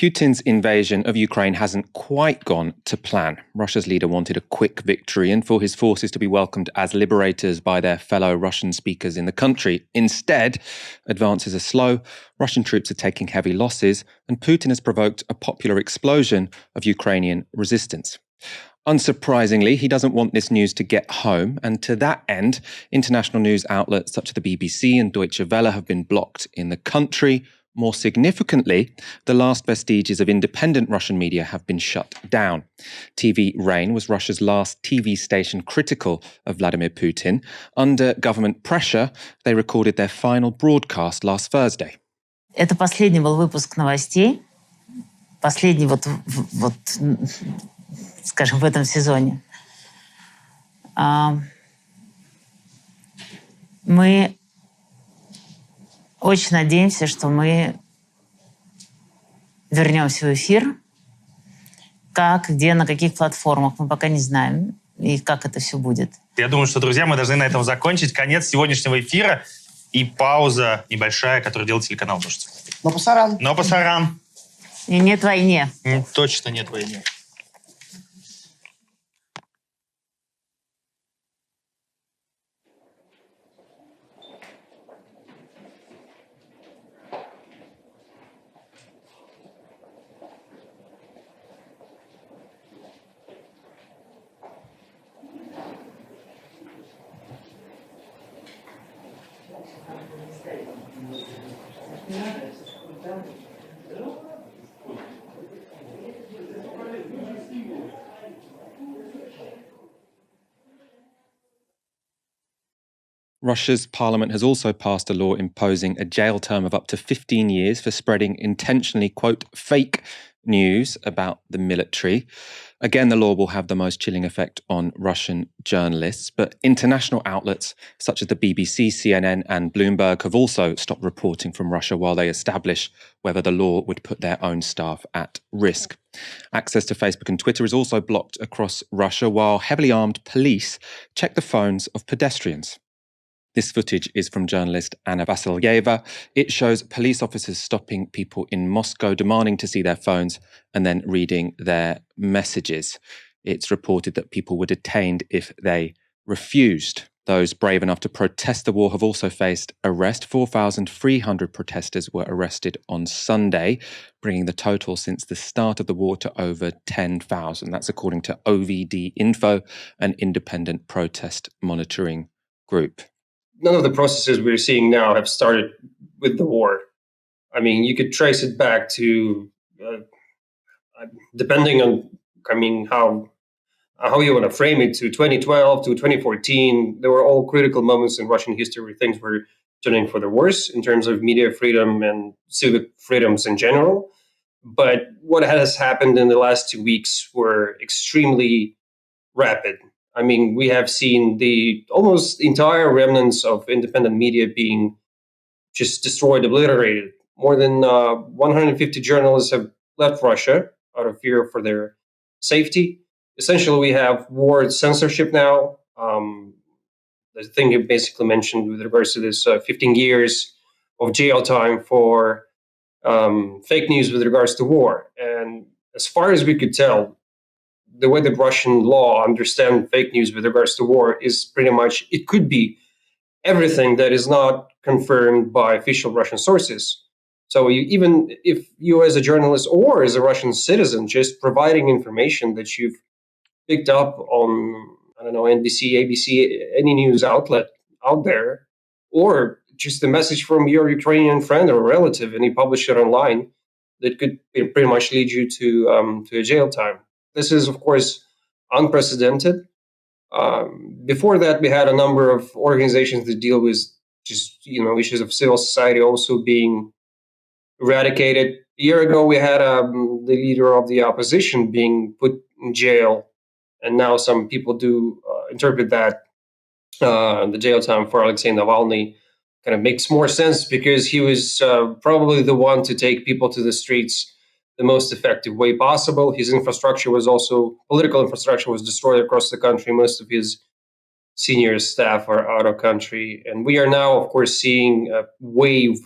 Putin's invasion of Ukraine hasn't quite gone to plan. Russia's leader wanted a quick victory and for his forces to be welcomed as liberators by their fellow Russian speakers in the country. Instead, advances are slow, Russian troops are taking heavy losses, and Putin has provoked a popular explosion of Ukrainian resistance. Unsurprisingly, he doesn't want this news to get home, and to that end, international news outlets such as the BBC and Deutsche Welle have been blocked in the country. More significantly, the last vestiges of independent Russian media have been shut down. TV Rain was Russia's last TV station critical of Vladimir Putin. Under government pressure, they recorded their final broadcast last Thursday. Это последний был выпуск новостей. Последний скажем, в этом сезоне. Мы очень надеемся, что мы вернемся в эфир. Как, где, на каких платформах, мы пока не знаем. И как это все будет. Я думаю, что, друзья, мы должны на этом закончить. Конец сегодняшнего эфира и пауза небольшая, которую делает телеканал «Дождь». Но пасаран. Но пасаран. И нет войне. Точно нет войны. Russia's parliament has also passed a law imposing a jail term of up to 15 years for spreading intentionally, quote, fake news about the military. Again, the law will have the most chilling effect on Russian journalists, but international outlets such as the BBC, CNN and Bloomberg have also stopped reporting from Russia while they establish whether the law would put their own staff at risk. Access to Facebook and Twitter is also blocked across Russia while heavily armed police check the phones of pedestrians. This footage is from journalist Anna Vasilyeva. It shows police officers stopping people in Moscow, demanding to see their phones and then reading their messages. It's reported that people were detained if they refused. Those brave enough to protest the war have also faced arrest. 4,300 protesters were arrested on Sunday, bringing the total since the start of the war to over 10,000. That's according to OVD Info, an independent protest monitoring group. None of the processes we're seeing now have started with the war. I mean, you could trace it back to, depending on, how you want to frame it, to 2012, to 2014. There were all critical moments in Russian history where things were turning for the worse in terms of media freedom and civic freedoms in general. But what has happened in the last 2 weeks were extremely rapid. I mean, we have seen the almost entire remnants of independent media being just destroyed, obliterated. More than 150 journalists have left Russia out of fear for their safety. Essentially, we have war censorship now. The thing you basically mentioned with regards to this 15 years of jail time for fake news with regards to war. And as far as we could tell, the way that Russian law understands fake news with regards to war is pretty much, it could be everything that is not confirmed by official Russian sources. So even if you as a journalist or as a Russian citizen, just providing information that you've picked up on, NBC, ABC, any news outlet out there, or just a message from your Ukrainian friend or relative and you publish it online, that could pretty much lead you to a jail time. This is, of course, unprecedented. Before that, we had a number of organizations that deal with just, issues of civil society also being eradicated. A year ago, we had the leader of the opposition being put in jail. And now some people do interpret that the jail time for Alexei Navalny kind of makes more sense because he was probably the one to take people to the streets the most effective way possible. His infrastructure was also, political infrastructure was destroyed across the country. Most of his senior staff are out of country. And we are now, of course, seeing a wave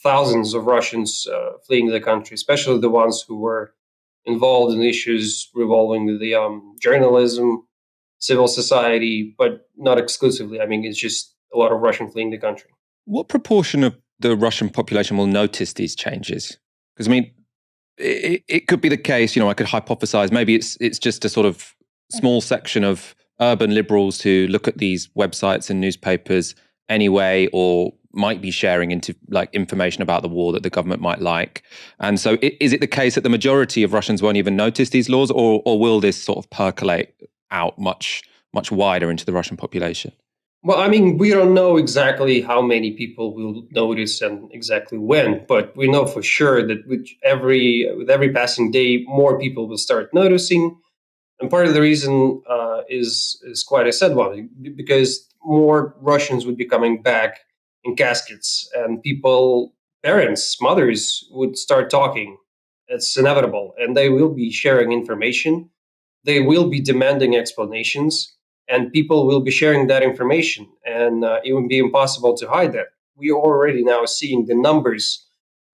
thousands of Russians fleeing the country, especially the ones who were involved in issues revolving the journalism, civil society, but not exclusively. I mean, it's just a lot of Russian fleeing the country. What proportion of the Russian population will notice these changes? Because I mean, it could be the case. I could hypothesize. Maybe it's just a sort of small section of urban liberals who look at these websites and newspapers anyway, or might be sharing into information about the war that the government might like. And so, is it the case that the majority of Russians won't even notice these laws, or will this sort of percolate out much wider into the Russian population? Well, I mean, we don't know exactly how many people will notice and exactly when, but we know for sure that with every passing day, more people will start noticing. And part of the reason is quite a sad one, because more Russians would be coming back in caskets, and parents, mothers would start talking. It's inevitable, and they will be sharing information. They will be demanding explanations, and people will be sharing that information, and it would be impossible to hide that. We are already now seeing the numbers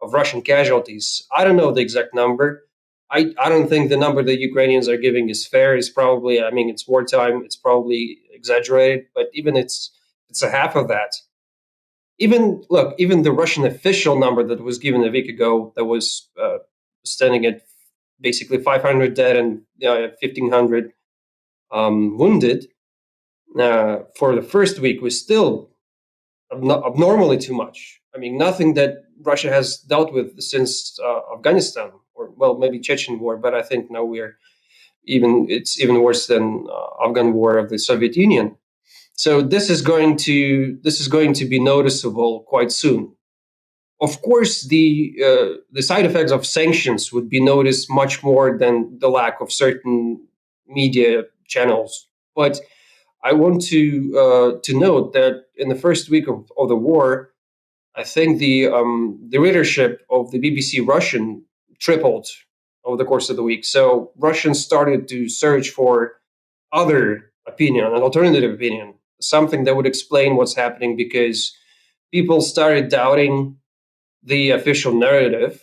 of Russian casualties. I don't know the exact number. I don't think the number that Ukrainians are giving is fair. It's probably, I mean, it's wartime. It's probably exaggerated, but even it's a half of that. Even the Russian official number that was given a week ago, that was standing at basically 500 dead and 1,500 wounded for the first week, was still abnormally too much. I mean, nothing that Russia has dealt with since Afghanistan, or maybe Chechen war, but I think now it's even worse than Afghan war of the Soviet Union. So this is going to be noticeable quite soon. Of course, the side effects of sanctions would be noticed much more than the lack of certain media channels. But I want to note that in the first week of the war, I think the readership of the BBC Russian tripled over the course of the week. So Russians started to search for other opinion, an alternative opinion, something that would explain what's happening, because people started doubting the official narrative,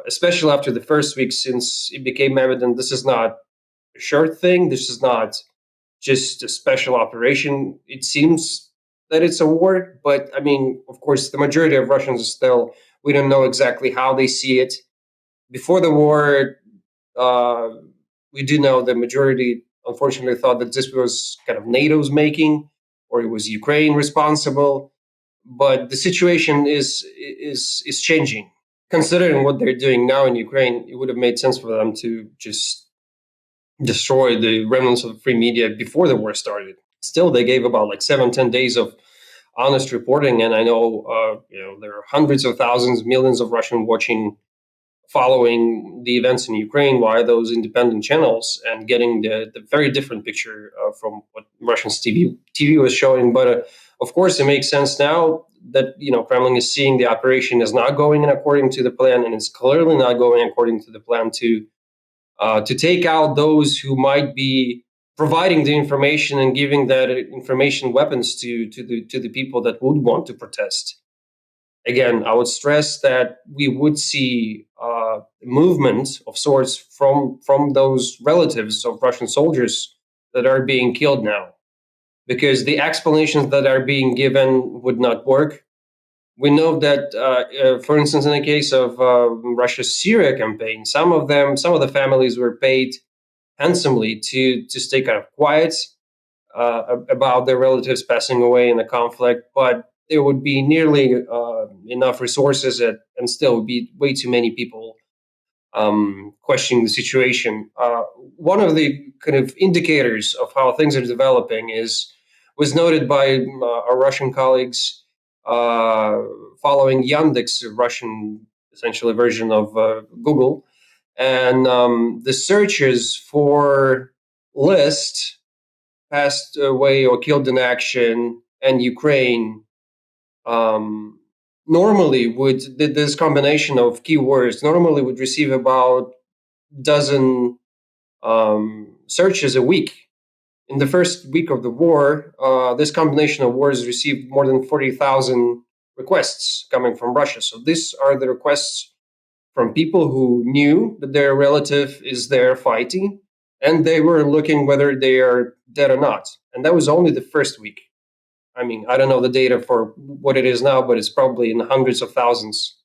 especially after the first week, since it became evident this is not a short thing. This is not just a special operation. It seems that it's a war, but I mean, of course, the majority of Russians are still, we don't know exactly how they see it. Before the war, we do know the majority, unfortunately, thought that this was kind of NATO's making, or it was Ukraine responsible. But the situation is changing. Considering what they're doing now in Ukraine, it would have made sense for them to just destroy the remnants of free media before the war started. Still, they gave about 7-10 days of honest reporting, and I know there are hundreds of thousands, millions of Russian following the events in Ukraine via those independent channels, and getting the very different picture from what Russian TV was showing. But of course, it makes sense now that Kremlin is seeing the operation is not going according to the plan, and it's clearly not going according to the plan to take out those who might be providing the information and giving that information weapons to the people that would want to protest. Again, I would stress that we would see movement of sorts from those relatives of Russian soldiers that are being killed now, because the explanations that are being given would not work. We know that, for instance, in the case of Russia's Syria campaign, some of the families were paid handsomely to stay kind of quiet about their relatives passing away in the conflict, but there would be nearly enough resources, and still would be way too many people questioning the situation. One of the kind of indicators of how things are developing was noted by our Russian colleagues following Yandex, a Russian essentially version of Google, and the searches for list passed away or killed in action and Ukraine normally would, this combination of keywords normally would receive about a dozen searches a week. In the first week of the war, this combination of words received more than 40,000 requests coming from Russia. So these are the requests from people who knew that their relative is there fighting, and they were looking whether they are dead or not. And that was only the first week. I mean, I don't know the data for what it is now, but it's probably in the hundreds of thousands.